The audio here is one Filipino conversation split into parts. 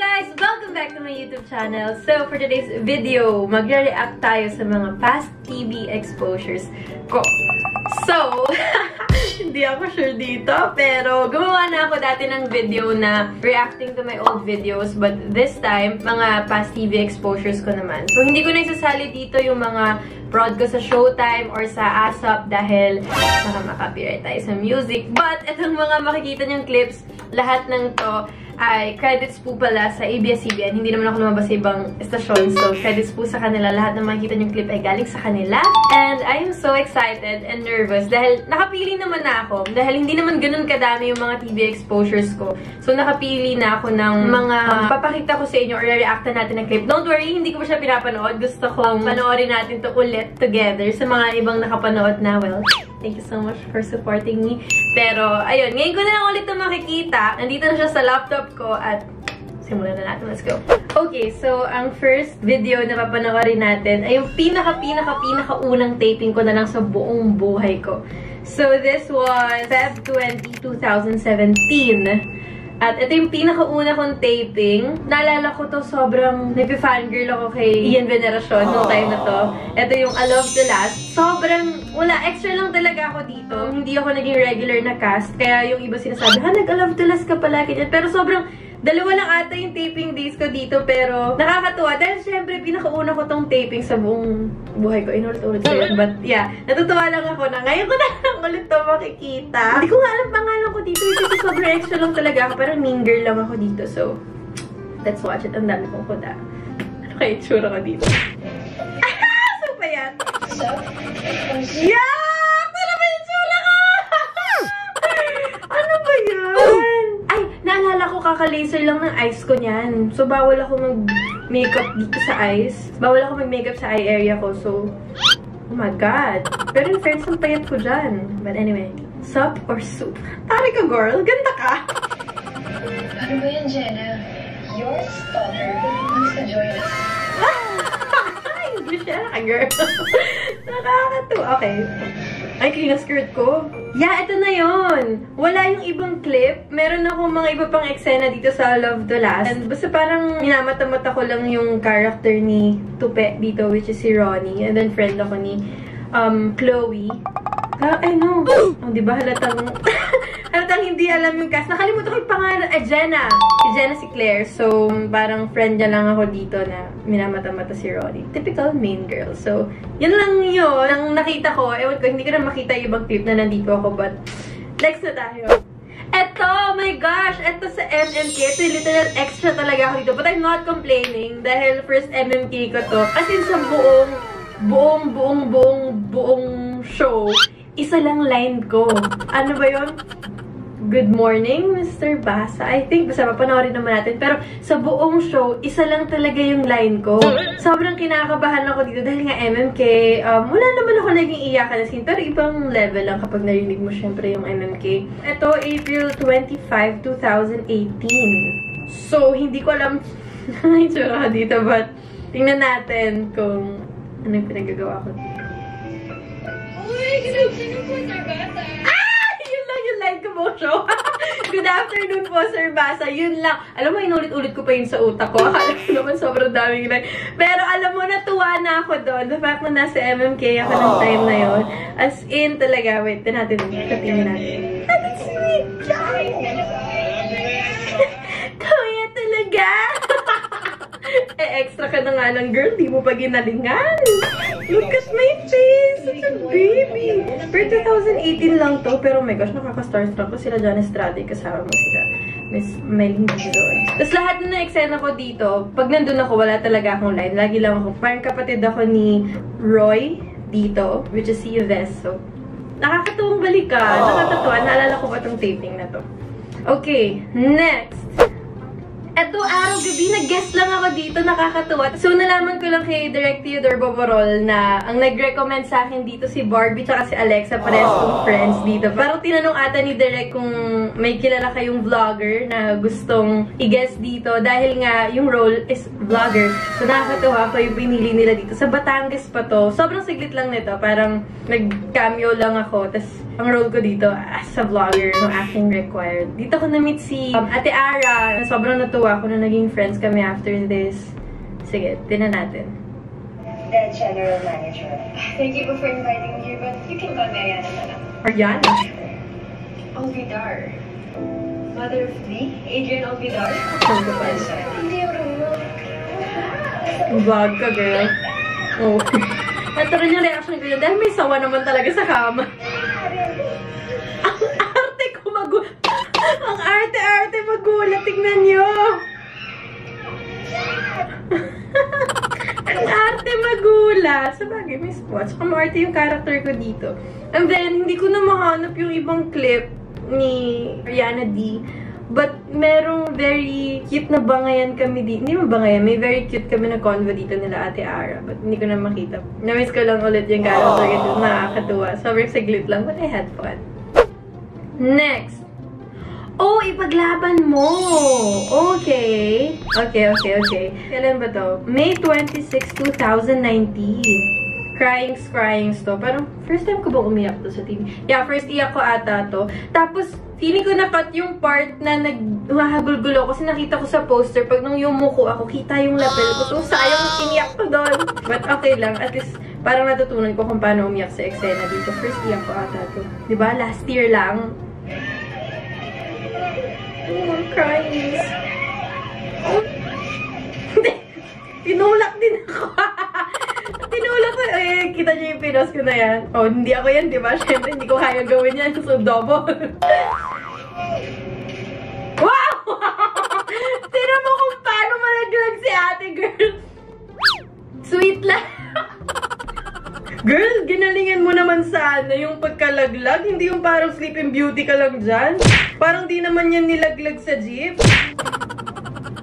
guys! Welcome back to my YouTube channel. So, for today's video, magre-react tayo sa mga past TV exposures ko. So, hindi ako sure dito, pero gumawa na ako dati ng video na reacting to my old videos, but this time, mga past TV exposures ko naman. So, hindi ko na isasali dito yung mga prod ko sa Showtime or sa ASAP dahil baka makapiright tayo sa music. But, itong mga makikita niyong clips, lahat ng to ay credits po pala sa ABS-CBN. Hindi naman ako lumabas sa ibang estasyon. So, credits po sa kanila. Lahat ng makikita niyong clip ay galing sa kanila. And I am so excited and nervous dahil nakapili naman na ako. Dahil hindi naman ganun kadami yung mga TV exposures ko. So, nakapili na ako ng mga papakita ko sa inyo or reactan natin ng clip. Don't worry, hindi ko pa siya pinapanood. Gusto kong panoorin natin to ulit together sa mga ibang nakapanood na. Well, thank you so much for supporting me. Pero, ayun, ngayon ko na lang ulit ito makikita. Nandito na siya sa laptop ko at simulan na natin. Let's go. Okay, so, ang first video na papanoorin natin ay yung pinaka-unang taping ko na lang sa buong buhay ko. So, this was Feb 20, 2017. At ito yung pinakauna kong taping. Naalala ko to, sobrang nagpi-fangirl ako kay Ian Veneracion nung time na to. Ito yung I Love the Last. Sobrang, wala, extra lang talaga ako dito. Hindi ako naging regular na cast. Kaya yung iba sinasabi, ha, nag-I Love the Last ka pala. Pero sobrang, dalawa lang ata yung taping days ko dito. Pero nakakatuwa. Dahil syempre, pinakauna ko tong taping sa buong buhay ko. Inulit-ulit ko yun. But yeah, natutuwa lang ako na ngayon ko na lang ulit to makikita. Hindi ko nga alam pangalan ko dito. Kasi sobrang extra lang talaga ako. Pero mean girl lang ako dito. So, let's watch it. Ang dami kong kuda. Ano kaya itsura ko dito? So payat. Yeah! Ano ba itsura ko? Ano ba yan? Ay, naalala ko kaka-laser lang ng eyes ko niyan. So, bawal ako mag-makeup dito sa eyes. Bawal ako mag-makeup sa eye area ko. So, oh my God. Pero in fairness, ang payat ko dyan. But anyway, sup or soup? Tari ka, girl. Ganda ka. Ano ba yan, Jenna? Your stalker wants to join us. English yan, girl. Nakakatuwa. Okay. Ay, clean na skirt ko. Yeah, ito na yun. Wala yung ibang clip. Meron ako mga iba pang eksena dito sa Love the Last. And basta parang minamata-mata ko lang yung character ni Tupe dito, which is si Ronnie. And then friend ako ni Chloe. Ay, no. Oh, diba halatang hindi alam yung cast. Nakalimutan ko yung pangalan. Jenna. Si Jenna, si Claire. So, parang friend niya lang ako dito na minamata-mata si Ronnie. Typical main girl. So, yun lang yun. Ang nakita ko, ewan ko, hindi ko na makita yung ibang clip na nandito ako. But, next na tayo. Eto, oh my gosh! Eto sa MMK. Ito yung literal extra talaga ako dito. But I'm not complaining dahil first MMK ko to. As in sa buong show, isa lang line ko. Ano ba yun? Good morning, Mr. Basa. I think, basta papanoorin naman natin. Pero sa buong show, isa lang talaga yung line ko. Sobrang kinakabahan ako dito dahil nga MMK. Wala naman ako naging iyakan na scene. Pero ibang level lang kapag narinig mo syempre yung MMK. Ito, April 25, 2018. So, hindi ko alam yung tsura ka dito. But, tingnan natin kung ano yung pinagagawa ko dito. Uy, good afternoon po, Sir Basa. Yun lang yung line ko po, show. Good afternoon po, Sir Basa. Yun lang. Alam mo, inulit-ulit ko pa yun sa utak ko. Akala ko naman sobrang daming line. Pero alam mo, natuwa na ako doon. The fact na nasa MMK ako ng time na yun. As in, talaga. Wait, natin. Katingin natin. That's sweet, guys! Kuya talaga! Extra ka na nga ng girl, di mo pa ginalingan. Look at my face! Such a baby! Per 2018 lang to, pero oh my gosh, nakaka-starstruck ko sila John Estrada, kasama mo sila Miss Mylene doon. Tapos lahat na eksena ko dito, pag nandun ako, wala talaga akong line. Lagi lang ako, parang kapatid ako ni Roy dito, which is si Yves. So, nakakatuwang balikan. Nakakatuwa. Naalala ko ba itong taping na to? Okay, next! Eto, araw-gabi, nag-guest lang ako dito, nakakatuwa. So, nalaman ko lang kay Direct Theodore Boborol na ang nag-recommend sa akin dito si Barbie tsaka si Alexa, parehas kong friends dito. Pero tinanong ata ni Direct kung may kilala kayong vlogger na gustong i-guest dito dahil nga yung role is vlogger. So, nakakatuwa ko yung pinili nila dito. Sa Batangas pa to. Sobrang siglit lang nito. Parang nag-cameo lang ako. Tas, ang role ko dito as a vlogger, no acting required. Dito ko na-meet si Ate Ara. Sobrang natuwa ako na naging friends kami after this. Sige, tinan natin. The general manager. Thank you for inviting me here, but you can call me Ariana na lang. Ariana? Alvidar. Mother of Lee? Adrian Alvidar? Hindi yung Vlog ka, girl. Oh. Ito rin yung reaction ko yun. Dahil may sawa naman talaga sa kama. Ang arte ko magulat. Ang arte-arte magulat. Tingnan nyo. Ang arte magulat. Sabagay, may spots. Kung arte yung character ko dito. And then, hindi ko na mahanap yung ibang clip ni Ariana D. But, merong very cute na bangayan kami dito. Hindi mo bangayan, may very cute kami na convo dito nila Ate Ara. But, hindi ko na makita. Na-miss ko lang ulit yung character ko. Nakakatuwa. Sobrang saglit lang, but I had fun. Next. Oh, ipaglaban mo! Okay. Okay. Kailan ba to? May 26, 2019. Crying to. Parang, first time ko ba umiyak to sa TV? Yeah, first iyak ko ata to. Tapos, feeling ko na-cut yung part na nag-hahagulgulo kasi nakita ko sa poster. Pag nung yumuko ako, kita yung lapel ko. So, sayang iniyak ko doon. But okay lang. At least, parang natutunan ko kung paano umiyak sa eksena dito. First iyak ko ata to. Diba? Last year lang. Oh, I'm crying. Hindi. Tinulak din ako. Tinulak ko. Eh, kita niyo yung pinos ko na yan. Oh, hindi ako yan, diba? Siyempre, hindi ko kaya gawin yan. So, double. Wow! Tignan mo kung paano malaglag si ate, girl. Sweet lang. Girl, ginalingan mo naman sana yung pagkalaglag. Hindi yung parang Sleeping Beauty ka lang dyan. Parang di naman yan nilaglag sa jeep.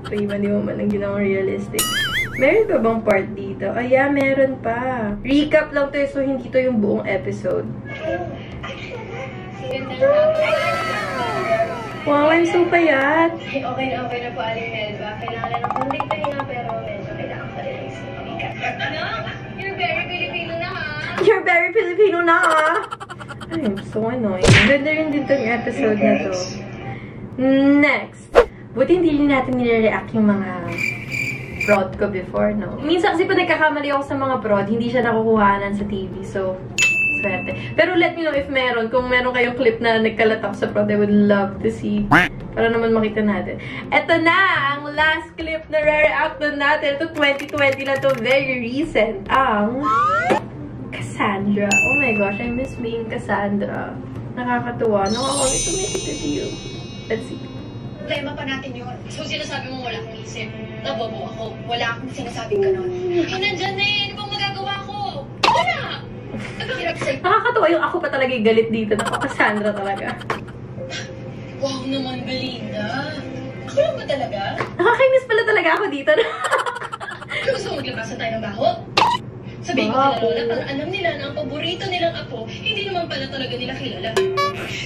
Ito iba, di mo man ang ginawang realistic. Meron pa bang part dito? Ay, yeah, meron pa. Recap lang to, so hindi to yung buong episode. Wow, I'm so payat. Okay na po, Aling Melba. Kailangan na ng konting pahinga, pero medyo kailangan pa rin isang pamikat. Ano? You're very Filipino na, ha? You're very Filipino na, ha? I'm so annoying. Ganda rin dito yung episode na to. Next. Buti hindi natin nire-react yung mga prod ko before, no? Minsan kasi pa nagkakamali ako sa mga prod, hindi siya nakukuhanan sa TV. So, swerte. Pero let me know if meron. Kung meron kayong clip na nagkalat ako sa prod, I would love to see. Para naman makita natin. Eto na! Ang last clip na re-react natin. Ito 2020 na to. Very recent. Ang Cassandra. Oh my gosh, I miss being Cassandra. Nakakatuwa. Nakakawin to make it with you. Let's see. Problema pa natin yun. So, sinasabi mo wala akong isip. Nabobo ako. Wala akong sinasabing ganon. Eh, nandyan na eh. Ano bang magagawa ko? Wala! Naghirap sa'yo. Nakakatuwa yung ako pa talaga yung galit dito. Ako, Cassandra talaga. Wow naman, Belinda. Ako lang ba talaga? Nakakainis pala talaga ako dito. Gusto mo maglabasan tayo ng baho? Sabihin ko nila lola, para alam nila na ang paborito nilang apo, hindi naman pala talaga nila kilala.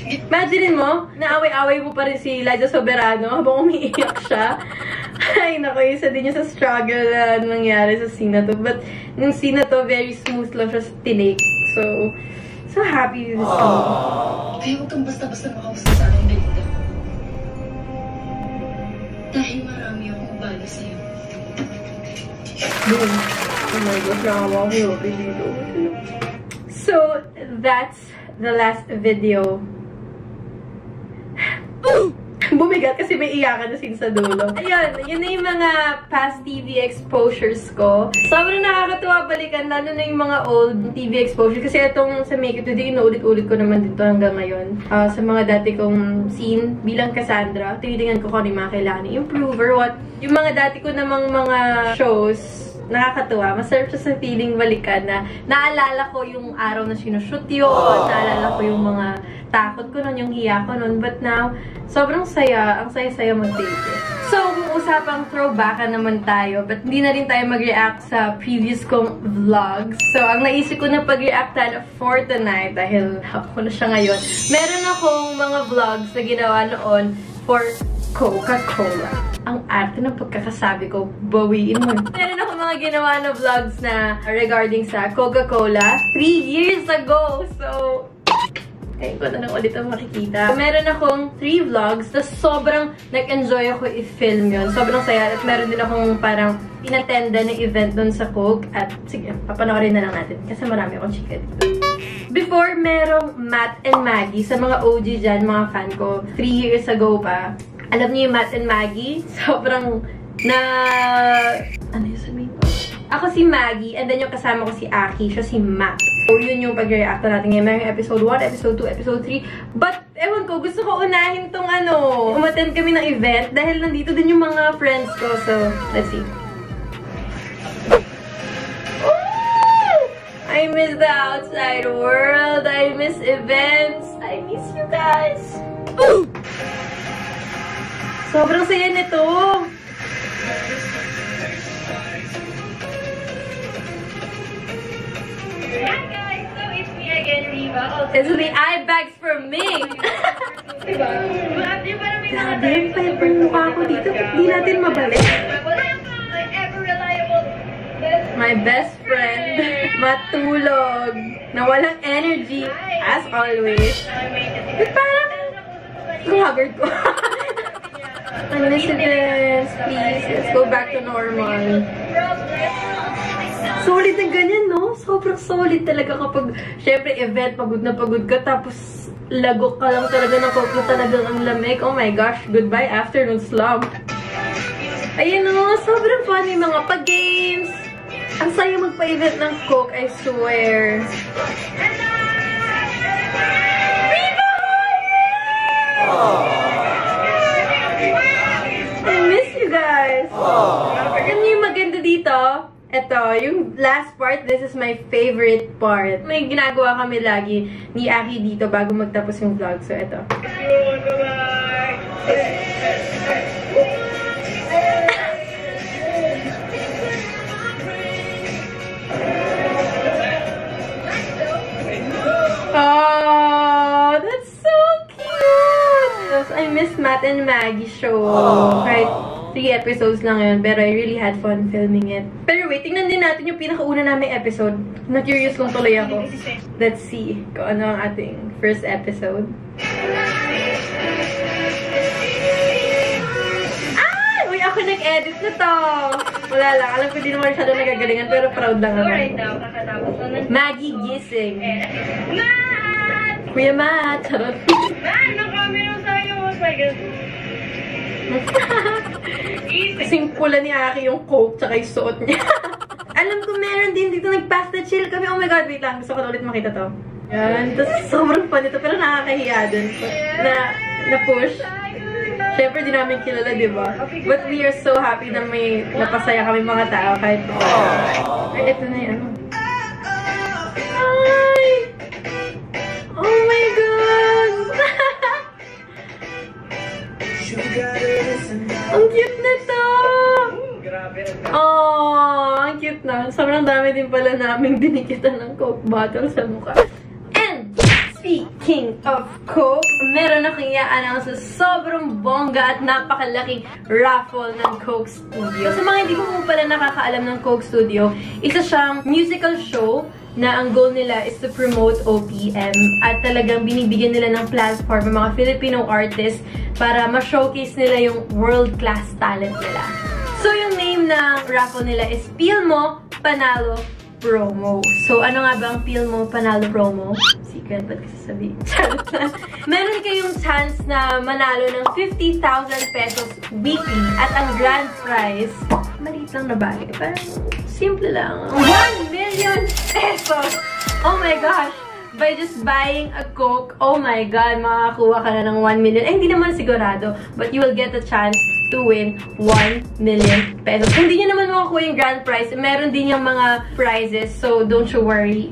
Imagine mo, naaway-away mo pa rin si Liza Soberano habang umiiyak siya. Ay, naku, isa din yung sa struggle na nangyari sa scene na to. But, nung scene na to, very smooth lang siya tinake. So happy with this song. Kaya huwag kang basta-basta makausap sa akin, Belinda. Dahil marami akong bali sa'yo. Oh my gosh, nakawa ko yung video. So, that's the last video. Bumigat kasi may iyakan na scene sa dulo. Ayun, yun na yung mga past TV exposures ko. Sobrang nakakatuwa balikan, lalo na yung mga old TV exposure. Kasi itong sa Make It Today, inuulit-ulit ko naman dito hanggang ngayon. Sa mga dati kong scene bilang Cassandra, tinitingnan ko kung ano yung mga kailangan i-improve or what. Yung mga dati ko namang mga shows, nakakatuwa. Masarap siya sa feeling balikan na naalala ko yung araw na sinushoot yun, naalala ko yung mga takot ko nun, yung hiya ko nun. But now, sobrang saya. Ang saya-saya mag-take it. So, kung usapang throwbackan naman tayo, but hindi na rin tayo mag-react sa previous kong vlogs. So, ang naisip ko na pag-reactan for tonight, dahil ako na siya ngayon, meron akong mga vlogs na ginawa noon for Coca-Cola. Ang arte ng pagkakasabi ko, bawiin mo. Meron ako mga ginawa na vlogs na regarding sa Coca-Cola 3 years ago. So, Ngayon ko na lang ulit ang makikita. Meron akong 3 vlogs na sobrang nag-enjoy ako i-film yun. Sobrang saya. At meron din akong parang inattenda na event dun sa Coke. At sige, papanoorin na lang natin. Kasi marami akong chika dito. Before, merong Matt and Maggie. Sa mga OG dyan, mga fan ko, 3 years ago pa. Alam niyo yung Matt and Maggie? Sobrang ano yung sabihin ko? Ako si Maggie, and then yung kasama ko si Aki, siya si Matt. So, yun yung pag-react natin ngayon. Merong episode 1, episode 2, episode 3. But, ewan ko, gusto ko unahin tong umattend kami ng event dahil nandito din yung mga friends ko. So, let's see. Ooh! I miss the outside world. I miss events. I miss you guys. Ooh! Sobrang saya nito. Hi guys! So it's me again, Riva. This will be eye bags for me. Diba? Di ba namin Grabe, pahit yung mukha ko dito. Hindi natin mabalik. my ever reliable My best friend. Matulog. Na walang energy. As always. But parang haggard ko. I miss events. Please, let's go back to normal. Solid na ganyan, no? Sobrang solid talaga kapag, syempre, event, pagod na pagod ka, tapos lagok ka lang talaga ng Coke na talagang ang lamig. Oh my gosh, goodbye afternoon slump. Ayun, no? Sobrang fun yung mga pag-games. Ang saya magpa-event ng Coke, I swear. I miss you guys. Alam niyo yung maganda dito? Ito, yung last part, this is my favorite part. May ginagawa kami lagi ni Aki dito bago magtapos yung vlog. So, ito. Oh, that's so cute! I miss Matt and Maggie show. Right? 3 episodes lang yun, pero I really had fun filming it. Pero wait, tingnan din natin yung pinakauna naming episode. Na-curious lang tuloy ako. Let's see kung ano ang ating first episode. Ah! Uy, ako nag-edit na to! Wala lang, alam ko di naman masyado nagagalingan, pero proud lang ako. Right now, kakatapos na Maggie gising. Matt! Kuya Matt! Charot. Matt! Nakamera sa'yo! Oh my God! Kasing pula ni Aki yung Coke tsaka yung suot niya. Alam ko meron din dito nag-pasta chill kami. Oh my God, wait lang. Gusto ko na ulit makita to. Yan. Tapos sobrang fun ito. Pero nakakahiya din. Na-push. Siyempre, di namin kilala, di ba? But we are so happy na may napasaya kami mga tao kahit ay, ito na yan. Ay! Oh my God! Ang cute na to! Oh, ang cute na. Sobrang dami din pala naming dinikitan ng Coke bottle sa mukha. And, speaking of Coke, meron akong i-announce sa sobrang bongga at napakalaking raffle ng Coke Studio. Sa mga hindi ko pala nakakaalam ng Coke Studio, isa siyang musical show na ang goal nila is to promote OPM at talagang binibigyan nila ng platform ng mga Filipino artists para ma-showcase nila yung world-class talent nila. So, yung name ng raffle nila is Peel Mo Panalo Promo. So, ano nga ba ang Peel Mo Panalo Promo? Secret, ba't kasi sabihin? Meron kayong chance na manalo ng 50,000 pesos weekly at ang grand prize, maliit lang na bagay. Parang simple lang. 1 million pesos! Oh my gosh! By just buying a Coke, oh my God, makakakuha ka na ng 1 million. Eh, hindi naman sigurado, but you will get a chance to win 1 million pesos. Hindi nyo naman makakuha yung grand prize. Meron din yung mga prizes, so don't you worry.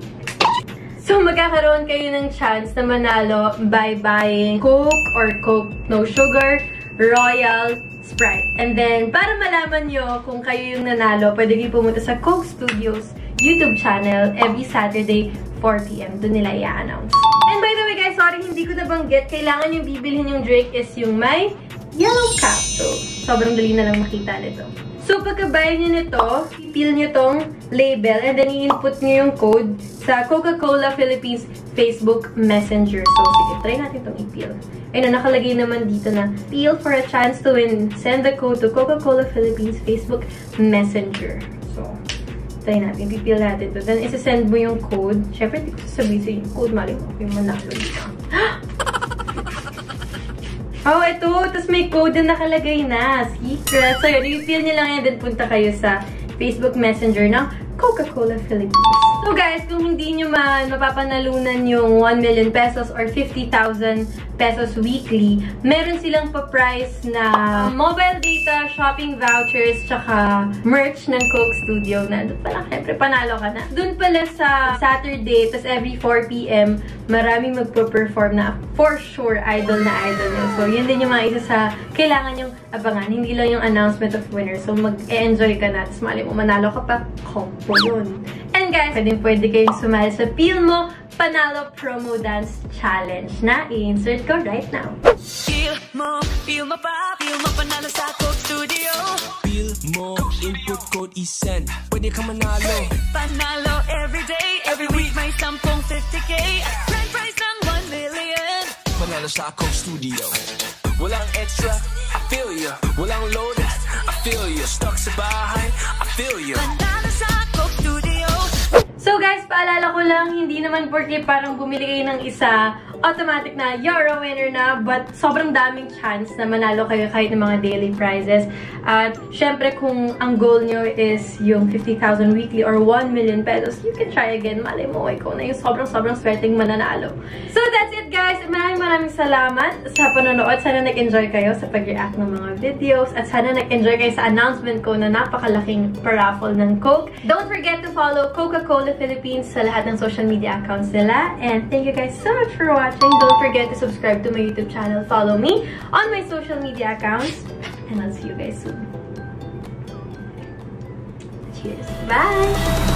So, magkakaroon kayo ng chance na manalo by buying Coke or Coke No Sugar, Royal, Sprite. And then, para malaman nyo kung kayo yung nanalo, pwede kayo pumunta sa Coke Studios YouTube channel every Saturday, 4 PM. Doon nila i-announce. And by the way guys, sorry, hindi ko nabanggit. Kailangan yung bibilhin yung drink is yung may yellow cap. So, sobrang dali na lang makita nito. So, pagka-buy nyo nito, i-peel nyo tong label and then i-input nyo yung code sa Coca-Cola Philippines Facebook Messenger. So, sige, try natin itong i-peel. Ayun, nakalagay naman dito na peel for a chance to win. Send the code to Coca-Cola Philippines Facebook Messenger. So, try natin. I-peel natin ito. Then, isa-send mo yung code. Siyempre, hindi ko sasabihin sa yung code. Mali mo yung manalo dito. Oh, ito. Tapos may code na nakalagay na. Secret. So, yun. I-peel nyo lang yan. Then, punta kayo sa Facebook Messenger ng Coca-Cola Philippines. So, guys, kung hindi nyo man mapapanalunan yung 1 million pesos or 50,000 pesos weekly, meron silang pa-price na mobile data, shopping vouchers, tsaka merch ng Coke Studio na doon pala, syempre, panalo ka na. Doon pala sa Saturday, tas every 4 PM, maraming magpo-perform na for sure idol na idol nyo. So, yun din yung mga isa sa kailangan yung abangan. Hindi lang yung announcement of winners. So, mag-e-enjoy ka na. Tas mali mo, manalo ka pa, combo yun. And guys, pwede kayong sumali sa Peel Mo Panalo Promo Dance Challenge na i-insert ko right now. Peel mo panalo sa Coke Studio. Peel mo, input code i-send, pwede ka manalo. Panalo everyday, every week may 10 50K. Grand prize ng 1 million. Panalo sa Coke Studio. Walang extra, I feel ya. Walang load, I feel ya. Stuck sa bahay, I feel ya. Panalo sa Coke Studio. So guys, paalala ko lang, hindi naman porque parang bumili kayo ng isa, automatic na you're a winner na, but sobrang daming chance na manalo kayo kahit ng mga daily prizes. At syempre kung ang goal nyo is yung 50,000 weekly or 1 million pesos, you can try again. Malay mo, ikaw na yung sobrang swerteng mananalo. So that's it guys! Maraming salamat sa panonood. Sana nag-enjoy kayo sa pag-react ng mga videos at sana nag-enjoy kayo sa announcement ko na napakalaking paraffle ng Coke. Don't forget to follow Coca-Cola Philippines sa lahat ng social media accounts nila. And thank you guys so much for watching. Don't forget to subscribe to my YouTube channel. Follow me on my social media accounts. And I'll see you guys soon. Cheers. Bye!